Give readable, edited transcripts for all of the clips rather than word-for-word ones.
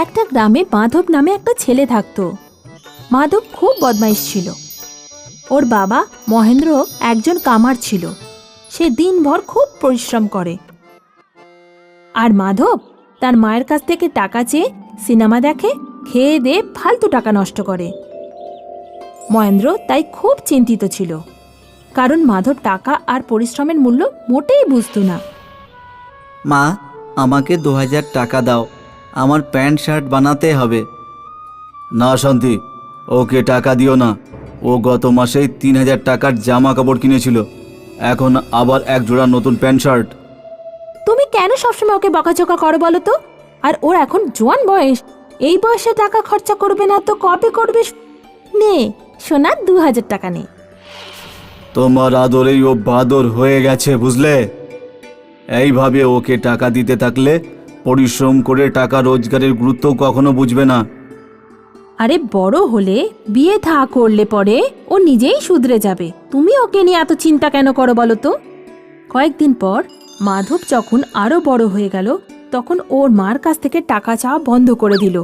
একটা গ্রামে মাধব নামে একটা ছেলে থাকতো। মাধব খুব বদমাইশ ছিল। ওর বাবা মহেন্দ্র একজন কামার ছিল। সে দিনভর খুব পরিশ্রম করে। আর মাধব তার মায়ের কাছ থেকে টাকা চেয়ে সিনেমা দেখে, খেয়ে দিয়ে ফালতু টাকা নষ্ট করে। মহেন্দ্র তাই খুব চিন্তিত ছিল, কারণ মাধব টাকা আর পরিশ্রমের মূল্য মোটেই বুঝতো না। মা, আমাকে 2000 টাকা দাও, আমার প্যান্ট শার্ট বানাতে হবে। না শান্তি, ওকে টাকা দিও না। ও গত মাসেই 3000 টাকার জামা কাপড় কিনেছিল, এখন আবার এক জোড়া নতুন প্যান্ট শার্ট। তুমি কেন সবসময় ওকে বকাঝকা করো বলো তো? আর ওর এখন জোয়ান বয়স, এই বয়সে টাকা খরচা করবে না তো কবে করবে? নে সোনা, 2000 টাকা নে। তোমার আদরেই ও বাদর হয়ে গেছে, বুঝলে? এইভাবে ওকে টাকা দিতে থাকলে পরিশ্রম করে টাকা রোজগারের গুরুত্ব কখনো বুঝবে না। আরে বড় হলে বিয়ে থা করলে পরে ও নিজেই শুধরে যাবে। তুমি ওকে নিয়ে এত চিন্তা কেন করো বলো তো? কয়েকদিন পর মাধব যখন আরো বড় হয়ে গেল, তখন ওর মার কাছ থেকে টাকা চাওয়া বন্ধ করে দিল।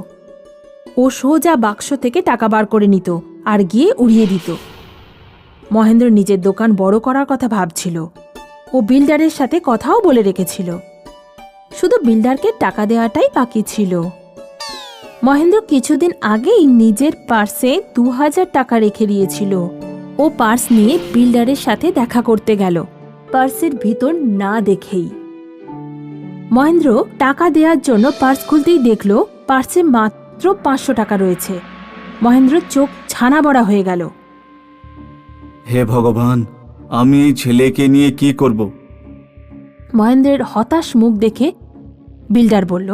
ও সোজা বাক্স থেকে টাকা বার করে নিত আর গিয়ে উড়িয়ে দিত। মহেন্দ্র নিজের দোকান বড় করার কথা ভাবছিল। ও বিল্ডারের সাথে কথাও বলে রেখেছিল, শুধু বিল্ডারকে টাকা দেওয়াটাই বাকি ছিল। মহেন্দ্র কিছুদিন আগেই নিজের পার্সে 2000 টাকা রেখে দিয়েছিল। ও পার্স নিয়ে বিল্ডারের সাথে দেখা করতে গেল, পার্সের ভিতর না দেখেই। মহেন্দ্র টাকা দেওয়ার জন্য পার্স খুলতেই দেখল পার্সে মাত্র 500 টাকা রয়েছে। মহেন্দ্র চোখ ছানা বড়া হয়ে গেল। হে ভগবান, আমি এই ছেলেকে নিয়ে কি করব? মহেন্দ্রের হতাশ মুখ দেখে বিল্ডার বলল,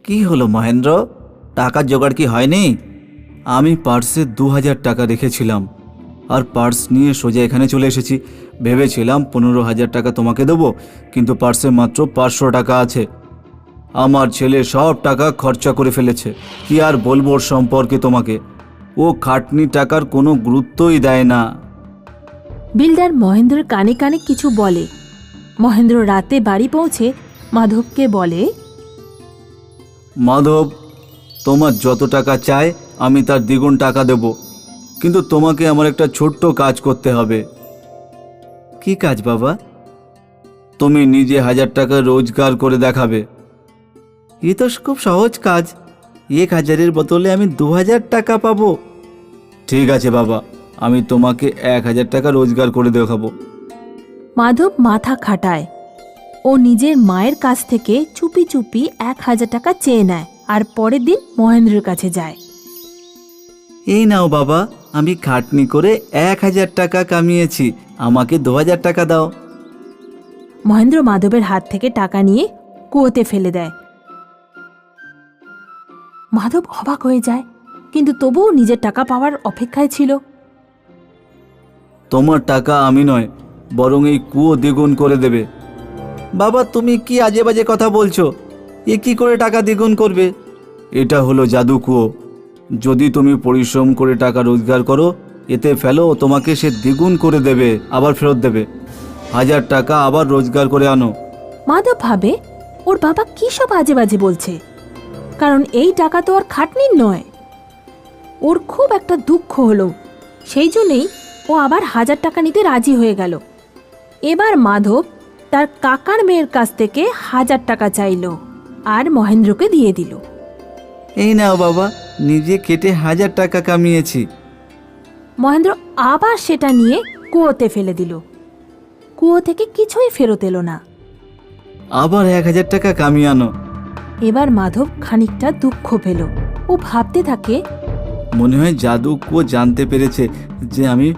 কি হলো মহেন্দ্র, টাকার জোগাড় কি হয়নি? আমি পার্সে 2000 টাকা রেখেছিলাম, আর পার্স নিয়ে সোজা এখানে চলে এসেছি। ভেবেছিলাম 15,000 টাকা তোমাকে দেবো, কিন্তু পার্সে মাত্র 500 টাকা আছে। আমার ছেলে সব টাকা খরচা করে ফেলেছে। কি আর বলবো ওর সম্পর্কে তোমাকে? ও খাটনি টাকার কোনো গুরুত্বই দেয় না। বিল্ডার মহেন্দ্রের কানে কানে কিছু বলে। মহেন্দ্র রাতে বাড়ি পৌঁছে মাধবকে বলে, মাধব, তোমার যত টাকা চায় আমি তার দ্বিগুণ টাকা দেব, কিন্তু তোমাকে আমার একটা ছোট্ট কাজ করতে হবে। কি কাজ বাবা? তুমি নিজে 1000 টাকা রোজগার করে দেখাবে। এ তো খুব সহজ কাজ। 1000-এর বদলে আমি 2000 টাকা পাবো। ঠিক আছে বাবা, আমি তোমাকে 1000 টাকা রোজগার করে দেখাবো। মাধব মাথা খাটায়। ও নিজের মায়ের কাছ থেকে চুপি চুপি 1000 টাকা চেয়ে নেয় আর পরের দিন মহেন্দ্রের কাছে যায়। এই নাও বাবা, আমি খাটনি করে 1000 টাকা কামিয়েছি, আমাকে 2000 টাকা দাও। মহেন্দ্র মাধবের হাত থেকে টাকা নিয়ে কুয়োতে ফেলে দেয়। মাধব অবাক হয়ে যায়, কিন্তু তবুও নিজের টাকা পাওয়ার অপেক্ষায় ছিল। তোমার টাকা আমি নয়, বরং এই কুয়ো দ্বিগুণ করে দেবে। বাবা, তুমি কি আজে বাজে কথা বলছো? এ কি করে টাকা দ্বিগুণ করবে? এটা হলো জাদু কুয়ো। যদি তুমি পরিশ্রম করে টাকা রোজগার করো, এতে ফেলো, তোমাকে সে দ্বিগুণ করে দেবে, আবার ফেরত দেবে। 1000 টাকা আবার রোজগার করে আনো। মাধব ভাবে ওর বাবা কি সব আজে বাজে বলছে, কারণ এই টাকা তো আর খাটনির নয়। ওর খুব একটা দুঃখ হলো, সেই জন্যই ও আবার 1000 টাকা নিতে রাজি হয়ে গেল। এবার মাধব তার কাকার মেয়ের কাছ থেকে 1000 টাকা চাইল আর মহেন্দ্রকে দিয়ে দিল। এই নাও বাবা, নিজে কেটে 1000 টাকা কামিয়েছি। মহেন্দ্র আবার সেটা নিয়ে কুয়োতে ফেলে দিল। কুয়ো থেকে কিছুই ফেরত এলো না। আবার 1000 টাকা কামিয়ে আনো। এবার মাধব খানিকটা দুঃখ পেল। ও ভাবতে থাকে, মনে হয় জাদু কুয়ো জানতে পেরেছে যে আমি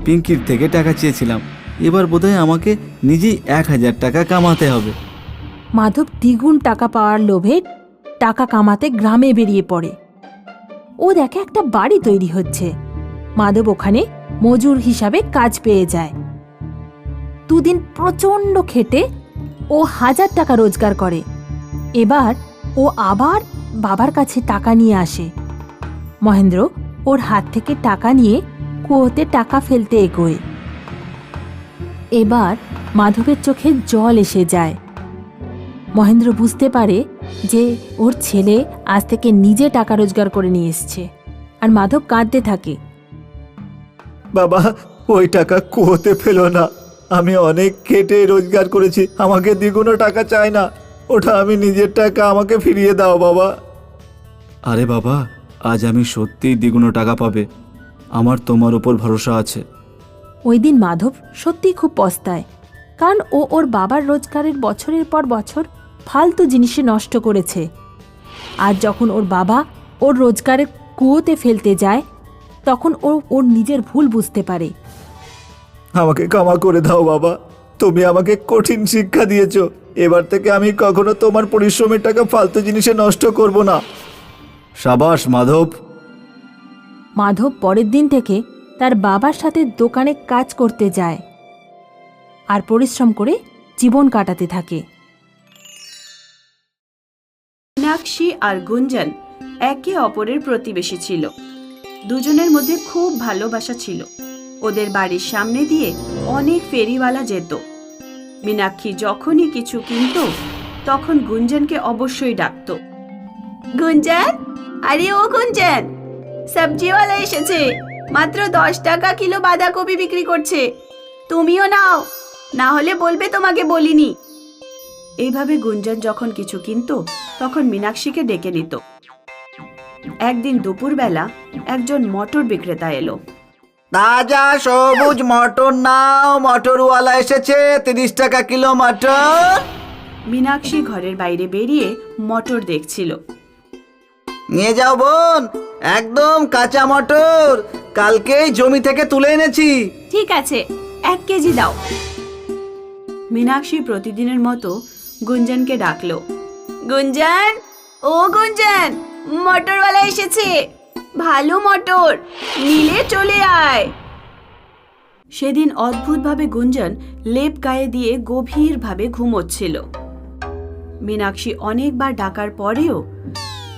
পিঙ্কির থেকে টাকা চেয়েছিলাম। এবার বোধহয় আমাকে নিজেই 1000 টাকা কামাতে হবে। মাধব দ্বিগুণ টাকা পাওয়ার লোভে টাকা কামাতে গ্রামে বেরিয়ে পড়ে। ও দেখে একটা বাড়ি তৈরি হচ্ছে। মাধব ওখানে মজুর হিসাবে কাজ পেয়ে যায়। দুদিন প্রচণ্ড খেটে ও 1000 টাকা রোজগার করে। এবার ও আবার বাবার কাছে টাকা নিয়ে আসে। মহেন্দ্র ওর হাত থেকে টাকা নিয়ে কুয়োতে টাকা ফেলতে এগোয়। এবার মাধবের চোখে জল এসে যায়। মহেন্দ্র বুঝতে পারে যে ওর ছেলে আজ থেকে নিজে টাকা রোজগার করে নিয়ে এসছে। আর মাধব কাঁদতে থাকে। বাবা, ওই টাকা কুয়োতে ফেলো না। আমি অনেক খেটে রোজগার করেছি, আমাকে দ্বিগুণ টাকা চাই না। ওটা আমি নিজের টাকা, আমাকে ফিরিয়ে দাও বাবা। আরে বাবা, আজ আমি সত্যিই দ্বিগুণ টাকা পাবে, আমার তোমার উপর ভরসা আছে। ওই দিন মাধব সত্যিই খুব পস্তায়, কারণ ও ওর বাবার রোজগারের বছরের পর বছর ফালতু জিনিসে নষ্ট করেছে। আর যখন ওর বাবা ওর রোজগারের কুয়োতে ফেলতে যায়, তখন ও ওর নিজের ভুল বুঝতে পারে। আমাকে ক্ষমা করে দাও বাবা, তুমি আমাকে কঠিন শিক্ষা দিয়েছো। এবার থেকে আমি কখনো তোমার পরিশ্রমের টাকা ফালতু জিনিসে নষ্ট করব না। সাবাস মাধব। মাধব পরের দিন থেকে তার বাবার সাথে দোকানে কাজ করতে যায় আর পরিশ্রম করে জীবন কাটাতে থাকে। মীনাক্ষী আর গুঞ্জন একে অপরের প্রতিবেশী ছিল। দুজনের মধ্যে খুব ভালোবাসা ছিল। ওদের বাড়ির সামনে দিয়ে অনেক ফেরিওয়ালা যেত। মীনাক্ষী যখনই কিছু কিনত তখন গুঞ্জনকে অবশ্যই ডাকত। গুঞ্জন, আরে ও গুঞ্জন, সবজিওয়ালা এসেছে, মাত্র 10 টাকা কিলো বাঁধাকপি বিক্রি করছে, তুমিও নাও, না হলে বলবে তোমাকে বলিনি। এইভাবে গুঞ্জন যখন কিছু কিনত তখন মীনাক্ষীকে ডেকে নিত। একদিন দুপুরবেলা একজন মটর বিক্রেতা এলো। তাজা সবুজ মটর নাও, মটরওয়ালা এসেছে, 30 টাকা কিলো মটর। মীনাক্ষী ঘরের বাইরে বেরিয়ে মটর দেখছিল। নিয়ে যাও বোন, একদম কাঁচা মটর, কালকেই জমি থেকে তুলে এনেছি। ঠিক আছে, 1 কেজি দাও। মীনাক্ষী প্রতিদিনের মতো গুঞ্জনকে ডাকলো। গুঞ্জন, ও গুঞ্জন, মটরওয়ালা এসেছে, ভালো মটর, নিলে চলে আয়। সেদিন অদ্ভুতভাবে গুঞ্জন লেপ গায়ে দিয়ে গভীরভাবে ঘুমোচ্ছিল। মীনাক্ষী অনেকবার ডাকার পরেও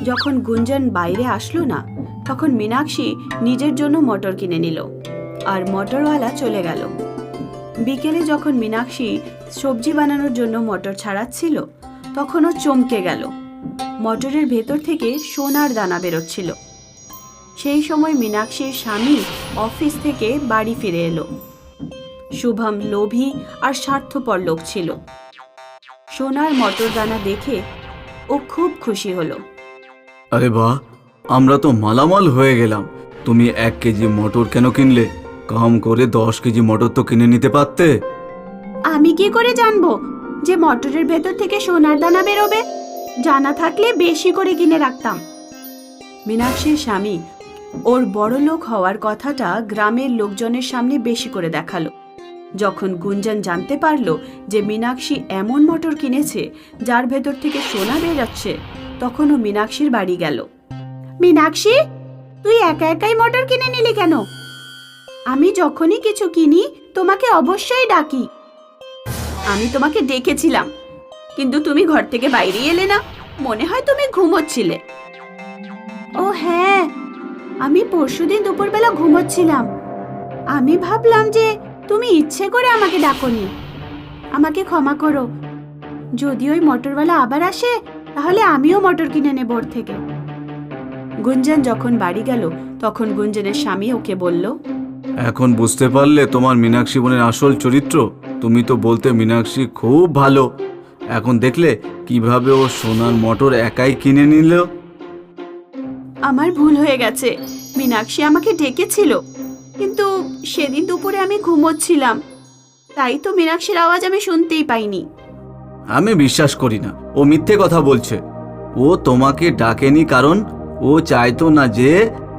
যখন গুঞ্জন বাইরে আসলো না, তখন মীনাক্ষী নিজের জন্য মটর কিনে নিল আর মটরওয়ালা চলে গেল। বিকেলে যখন মীনাক্ষী সবজি বানানোর জন্য মটর ছাড়াচ্ছিল, তখনও চমকে গেল। মটরের ভেতর থেকে সোনার দানা বেরোচ্ছিল। সেই সময় মীনাক্ষীর স্বামী অফিস থেকে বাড়ি ফিরে এলো। শুভম লোভী আর স্বার্থপর লোক ছিল। সোনার মটর দানা দেখে ও খুব খুশি হলো। আরে বাহ, আমরা তো মালামাল হয়ে গেলাম। তুমি 1 কেজি মটর কেন কিনলে? কম করে 10 কেজি মটর তো কিনে নিতে পারতে। আমি কি করে জানবো যে মটরের ভেতর থেকে সোনার দানা বেরোবে? জানা থাকলে বেশি করে কিনে রাখতাম। মীনাক্ষীর স্বামী ওর বড় লোক হওয়ার কথাটা গ্রামের লোকজনের সামনে বেশি করে দেখালো। যখন গুঞ্জন জানতে পারলো যে মীনাক্ষী এমন মটর কিনেছে যার ভেতর থেকে সোনা বেরোচ্ছে, তখন ও মীনাক্ষীর বাড়ি গেল। মীনাক্ষী, তুই একা একাই মটর কিনে নিলি কেন? আমি যখনই কিছু কিনি তোমাকে অবশ্যই ডাকি। আমি তোমাকে ডেকেছিলাম, কিন্তু তুমি ঘর থেকে বাইরে এলে না, মনে হয় তুমি ঘুমোচ্ছিলে। ও হ্যাঁ, আমি পরশুদিন দুপুরবেলা ঘুমোচ্ছিলাম। আমি ভাবলাম যে তুমি ইচ্ছে করে আমাকে ডাকোনি। আমাকে ক্ষমা করো। যদি ওই মটরওয়ালা আবার আসে তাহলে আমিও মটর কিনে নেব ওর থেকে। গুঞ্জন যখন বাড়ি গেল তখন গুঞ্জনের স্বামী ওকে বলল, এখন বুঝতে পারলে তোমার মীনাক্ষী বোনের আসল চরিত্র? তুমি তো বলতে মীনাক্ষী খুব ভালো, এখন দেখলে কিভাবে ও সোনার মটর একাই কিনে নিল। আমার ভুল হয়ে গেছে। মীনাক্ষী আমাকে ডেকেছিল, কিন্তু সেদিন দুপুরে আমি ঘুমোচ্ছিলাম, তাই তো মীনাক্ষীর আওয়াজ আমি শুনতেই পাইনি। আমি বিশ্বাস করি না, ও মিথ্যে কথা বলছে। ও তোমাকে ডাকেনি কারণ ও চাইতো না যে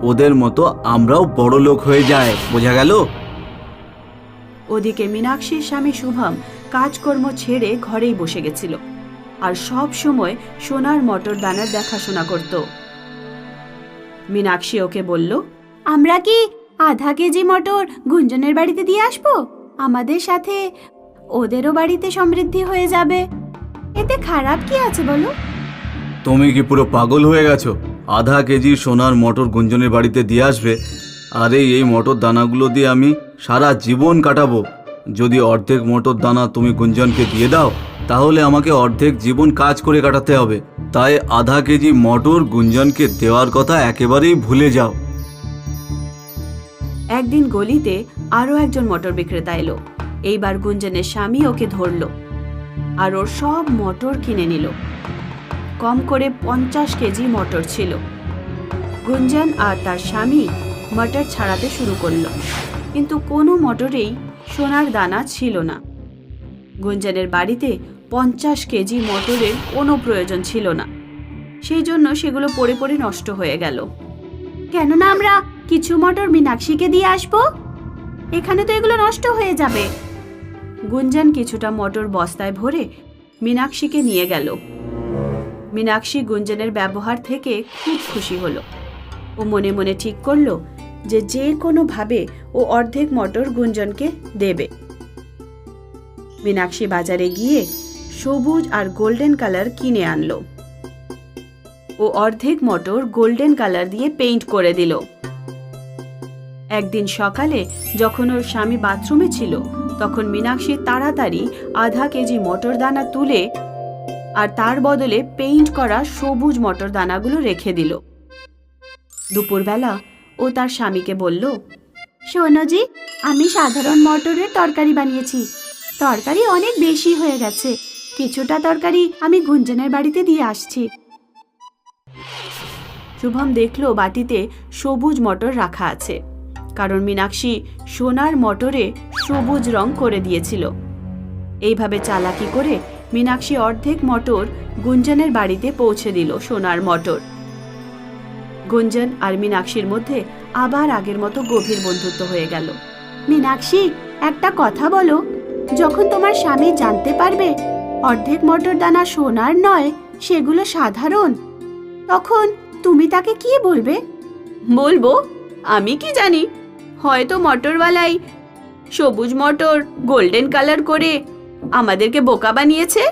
ওদের মতো আমরাও বড় লোক হয়ে যায়, বোঝা গেল? ওদিকে মীনাক্ষীর স্বামী শুভম কাজকর্ম ছেড়ে ঘরেই বসে গেছিল আর সব সময় সোনার মটর দানার দেখাশোনা করত। মীনাক্ষী ওকে বলল, আমরা কি আধা কেজি মটর গুঞ্জনের বাড়িতে দিয়ে আসবো? আমাদের সাথে ওদেরও বাড়িতে সমৃদ্ধি হয়ে যাবে, এতে খারাপ কি আছে বলো? তুমি কি পুরো পাগল হয়ে গেছো? আধা কেজি সোনার মটর গুঞ্জনের বাড়িতে দিয়ে আসবে? আরে এই মটর দানাগুলো দিয়ে আমি সারা জীবন কাটাবো। যদি অর্ধেক মটর দানা তুমি গুঞ্জনকে দিয়ে দাও তাহলে আমাকে অর্ধেক জীবন কাজ করে কাটাতে হবে। তাই আধা কেজি মটর গুঞ্জনকে দেওয়ার কথা একেবারেই ভুলে যাও। একদিন গলিতে আরো একজন মটর বিক্রেতা এলো। এইবার গুঞ্জনের স্বামী ওকে ধরলো আর ওর সব মটর কিনে নিল। কম করে 50 কেজি মটর ছিল। গুঞ্জন আর তার স্বামী মটর ছাড়াতে শুরু করলো, কিন্তু কোনো মটরেই সোনার দানা ছিল না। গুঞ্জনের বাড়িতে 50 কেজি মটরের কোনো প্রয়োজন ছিল না, সেই জন্য সেগুলো পড়ে পড়ে নষ্ট হয়ে গেল। কেননা আমরা কিছু মটর মীনাক্ষীকে দিয়ে আসবো, এখানে তো এগুলো নষ্ট হয়ে যাবে। গুঞ্জন কিছুটা মটর বস্তায় ভরে মীনাক্ষীকে নিয়ে গেল। মীনাক্ষী গুঞ্জনের ব্যবহার থেকে খুব খুশি হলো। ও মনে মনে ঠিক করলো যে কোনোভাবে ও অর্ধেক মটর গুঞ্জনকে দেবে। মীনাক্ষী বাজারে গিয়ে সবুজ আর গোল্ডেন কালার কিনে আনলো। ও অর্ধেক মটর গোল্ডেন কালার দিয়ে পেইন্ট করে দিল। একদিন সকালে যখন ওর স্বামী বাথরুমে ছিল, তখন মীনাক্ষী তাড়াতাড়ি আধা কেজি মটর দানা তুলে আর তার বদলে পেইন্ট করা সবুজ মটর দানাগুলো রেখে দিল। দুপুরবেলা ও তার স্বামীকে বলল, শোনোজি, আমি সাধারণ মটরের তরকারি বানিয়েছি। তরকারি অনেক বেশি হয়ে গেছে, কিছুটা তরকারি আমি গুঞ্জনের বাড়িতে দিয়ে আসছি। শুভম দেখলো বাটিতে সবুজ মটর রাখা আছে, কারণ মীনাক্ষী সোনার মটরে সবুজ রং করে দিয়েছিল। এইভাবে চালাকি করে মীনাক্ষী অর্ধেক মটর গুঞ্জনের বাড়িতে পৌঁছে দিল সোনার মটর। গুঞ্জন আর মীনাক্ষীর মধ্যে আবার আগের মতো গভীর বন্ধুত্ব হয়ে গেল। মীনাক্ষী, একটা কথা বলো, যখন তোমার স্বামী জানতে পারবে অর্ধেক মটর দানা সোনার নয়, সেগুলো সাধারণ, তখন তুমি তাকে কি বলবে? বলবো, আমি কি জানি, হয়তো মটরওয়ালাই সবুজ মটর গোল্ডেন কালার করে আমাদেরকে বোকা বানিয়েছে।